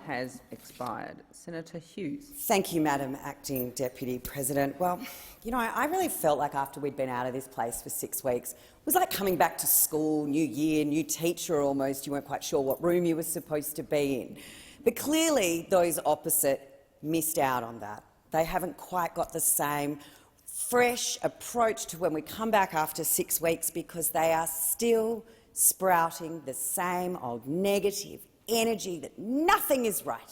has expired. Senator Hughes. Thank you, Madam Acting Deputy President. Well, you know, I really felt like after we'd been out of this place for 6 weeks, it was like coming back to school, new year, new teacher almost. You weren't quite sure what room you were supposed to be in. But clearly those opposite missed out on that. They haven't quite got the same fresh approach to when we come back after 6 weeks, because they are still sprouting the same old negative energy that nothing is right.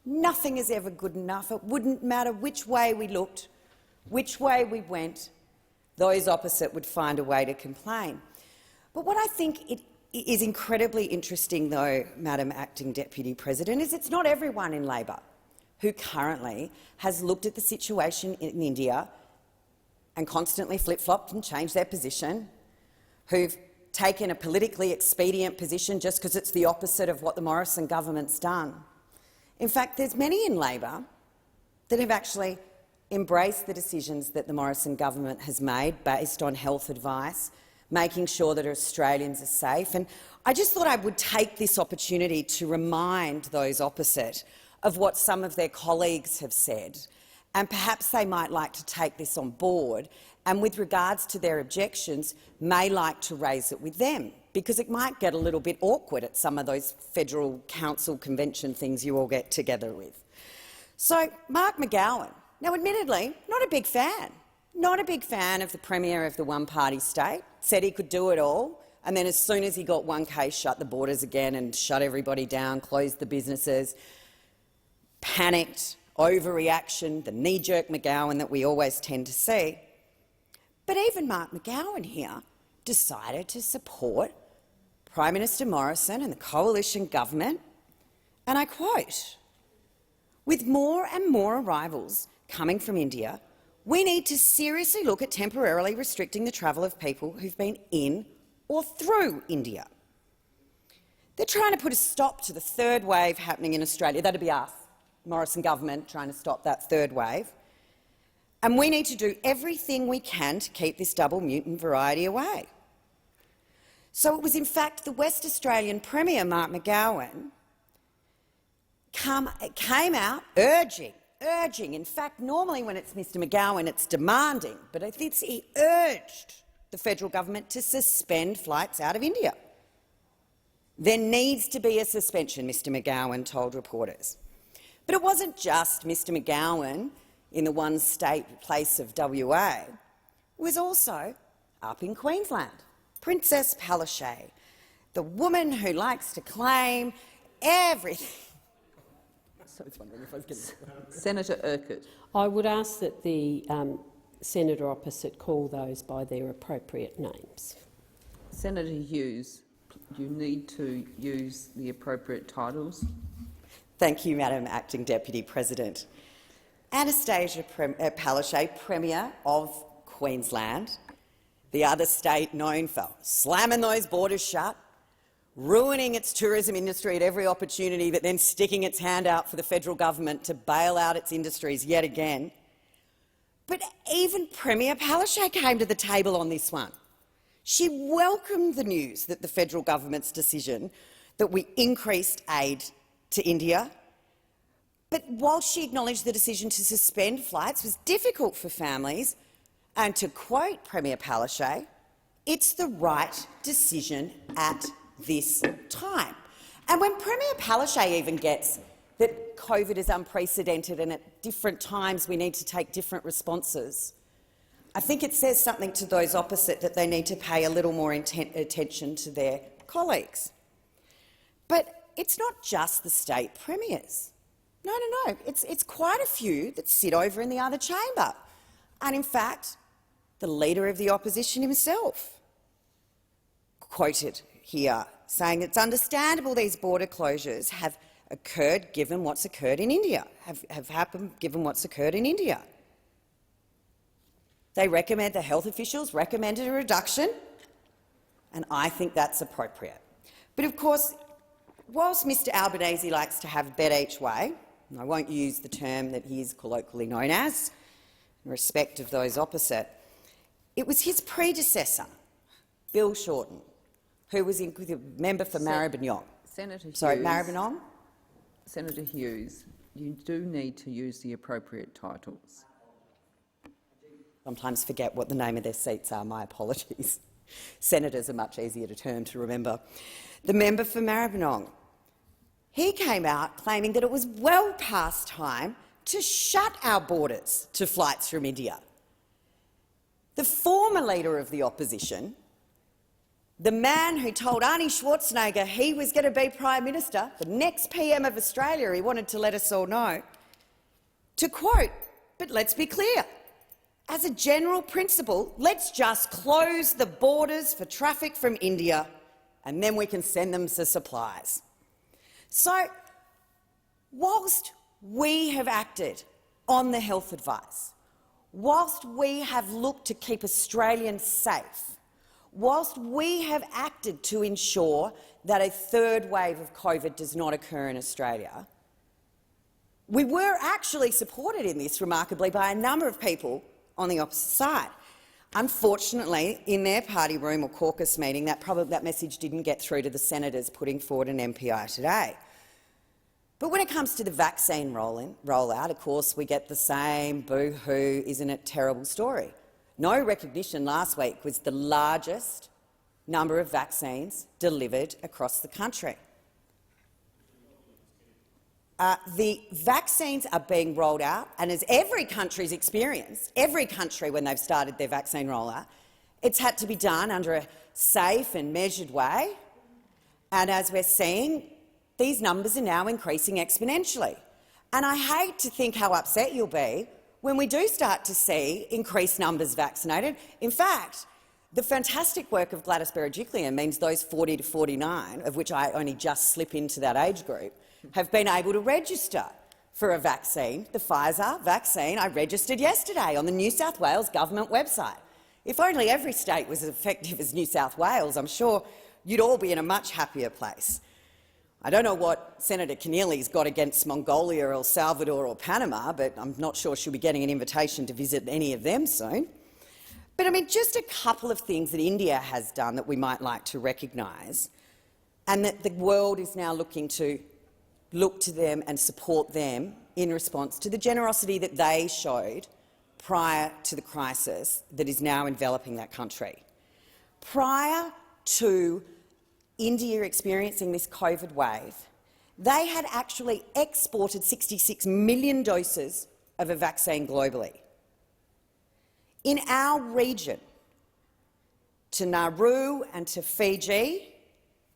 Nothing is ever good enough. It wouldn't matter which way we looked, which way we went, those opposite would find a way to complain. But what I think it is incredibly interesting, though, Madam Acting Deputy President, is it's not everyone in Labor who currently has looked at the situation in India and constantly flip-flopped and changed their position, who've taken a politically expedient position just because it's the opposite of what the Morrison government's done. In fact, there's many in Labor that have actually embraced the decisions that the Morrison government has made based on health advice, making sure that Australians are safe. And I just thought I would take this opportunity to remind those opposite of what some of their colleagues have said, and perhaps they might like to take this on board and, with regards to their objections, may like to raise it with them, because it might get a little bit awkward at some of those federal council convention things you all get together with. So, Mark McGowan, now admittedly not a big fan, of the Premier of the one-party state, said he could do it all, and then as soon as he got one case, shut the borders again and shut everybody down, closed the businesses, panicked, overreaction, the knee-jerk McGowan that we always tend to see. But even Mark McGowan here decided to support Prime Minister Morrison and the coalition government, and I quote, "With more and more arrivals coming from India, we need to seriously look at temporarily restricting the travel of people who've been in or through India." They're trying to put a stop to the third wave happening in Australia. That'd be us, Morrison government, trying to stop that third wave. And we need to do everything we can to keep this double mutant variety away. So it was in fact the West Australian Premier, Mark McGowan, came out urging, in fact normally when it's Mr McGowan it's demanding, but he urged the federal government to suspend flights out of India. There needs to be a suspension, Mr McGowan told reporters. But it wasn't just Mr McGowan in the one state place of WA. It was also up in Queensland. Princess Palaszczuk, the woman who likes to claim everything. So I was wondering if I was getting Senator Urquhart. I would ask that the senator opposite call those by their appropriate names. Senator Hughes, you need to use the appropriate titles. Thank you, Madam Acting Deputy President. Anastasia Palaszczuk, Premier of Queensland, the other state known for slamming those borders shut, ruining its tourism industry at every opportunity, but then sticking its hand out for the federal government to bail out its industries yet again. But even Premier Palaszczuk came to the table on this one. She welcomed the news that the federal government's decision that we increased aid to India. But while she acknowledged the decision to suspend flights was difficult for families, and to quote Premier Palaszczuk, "It's the right decision at this time." And when Premier Palaszczuk even gets that COVID is unprecedented and at different times we need to take different responses, I think it says something to those opposite that they need to pay a little more attention to their colleagues. But it's not just the state premiers. No, it's quite a few that sit over in the other chamber. And in fact, the Leader of the Opposition himself quoted here, saying it's understandable these border closures have occurred given what's occurred in India, have happened given what's occurred in India. The health officials recommended a reduction, and I think that's appropriate. But of course, whilst Mr Albanese likes to have bet each way, and I won't use the term that he is colloquially known as, in respect of those opposite, it was his predecessor, Bill Shorten, who was the member for Maribyrnong. Senator Hughes. Sorry, Maribyrnong? Senator Hughes, you do need to use the appropriate titles. Sometimes forget what the name of their seats are. My apologies. Senators are much easier to term to remember. The member for Maribyrnong, he came out claiming that it was well past time to shut our borders to flights from India. The former leader of the opposition, the man who told Arnie Schwarzenegger he was going to be Prime Minister, the next PM of Australia, he wanted to let us all know, to quote, "But let's be clear, as a general principle, let's just close the borders for traffic from India and then we can send them the supplies." So, whilst we have acted on the health advice, whilst we have looked to keep Australians safe, whilst we have acted to ensure that a third wave of COVID does not occur in Australia, we were actually supported in this, remarkably, by a number of people on the opposite side. Unfortunately, in their party room or caucus meeting, that message didn't get through to the senators putting forward an MPI today. But when it comes to the vaccine rollout, of course, we get the same boo-hoo, isn't it terrible story. No recognition last week was the largest number of vaccines delivered across the country. The vaccines are being rolled out, and as every country's experienced, every country when they've started their vaccine rollout, it's had to be done under a safe and measured way. And as we're seeing, these numbers are now increasing exponentially. And I hate to think how upset you'll be when we do start to see increased numbers vaccinated. In fact, the fantastic work of Gladys Berejiklian means those 40 to 49, of which I only just slip into that age group, have been able to register for a vaccine. The Pfizer vaccine I registered yesterday on the New South Wales government website. If only every state was as effective as New South Wales, I'm sure you'd all be in a much happier place. I don't know what Senator Keneally's got against Mongolia, El Salvador or Panama, but I'm not sure she'll be getting an invitation to visit any of them soon. But I mean, just a couple of things that India has done that we might like to recognise, and that the world is now looking to look to them and support them in response to the generosity that they showed prior to the crisis that is now enveloping that country. Prior to India experiencing this COVID wave, they had actually exported 66 million doses of a vaccine globally. In our region, to Nauru and to Fiji,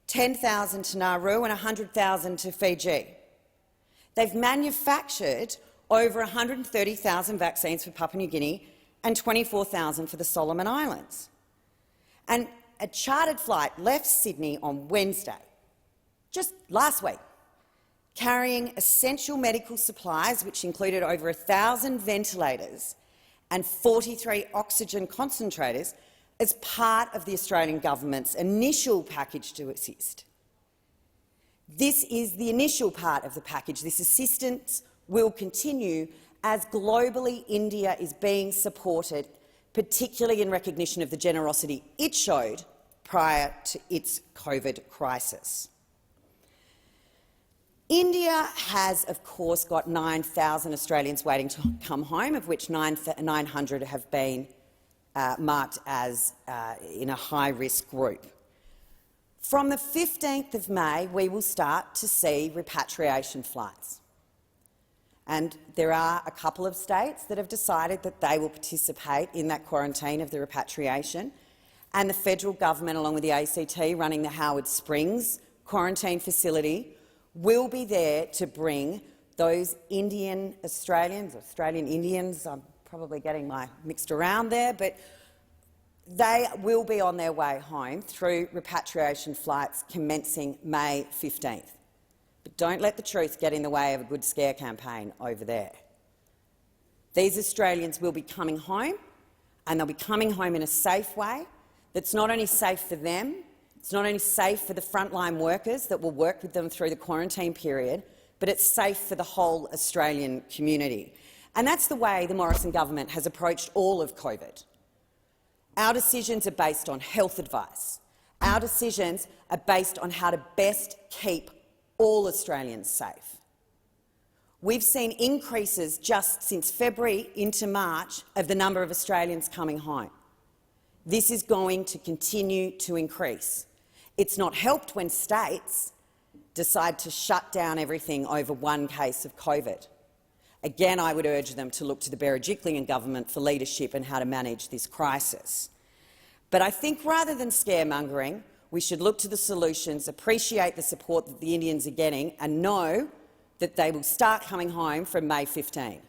10,000 to Nauru and 100,000 to Fiji. They've manufactured over 130,000 vaccines for Papua New Guinea and 24,000 for the Solomon Islands. And a chartered flight left Sydney on Wednesday, just last week, carrying essential medical supplies, which included over 1,000 ventilators and 43 oxygen concentrators, as part of the Australian government's initial package to assist. This is the initial part of the package. This assistance will continue as globally India is being supported, particularly in recognition of the generosity it showed prior to its COVID crisis. India has, of course, got 9,000 Australians waiting to come home, of which 900 have been marked as in a high-risk group. From the 15th of May, we will start to see repatriation flights. And there are a couple of states that have decided that they will participate in that quarantine of the repatriation, and the federal government, along with the ACT, running the Howard Springs quarantine facility, will be there to bring those Indian Australians, Australian Indians, I'm probably getting my mixed around there, but they will be on their way home through repatriation flights commencing May 15th. But don't let the truth get in the way of a good scare campaign over there. These Australians will be coming home, and they'll be coming home in a safe way that's not only safe for them, it's not only safe for the frontline workers that will work with them through the quarantine period, but it's safe for the whole Australian community. And that's the way the Morrison government has approached all of COVID. Our decisions are based on health advice. Our decisions are based on how to best keep all Australians safe. We've seen increases just since February into March of the number of Australians coming home. This is going to continue to increase. It's not helped when states decide to shut down everything over one case of COVID. Again, I would urge them to look to the Berejiklian government for leadership and how to manage this crisis. But I think rather than scaremongering, we should look to the solutions, appreciate the support that the Indians are getting and know that they will start coming home from May 15.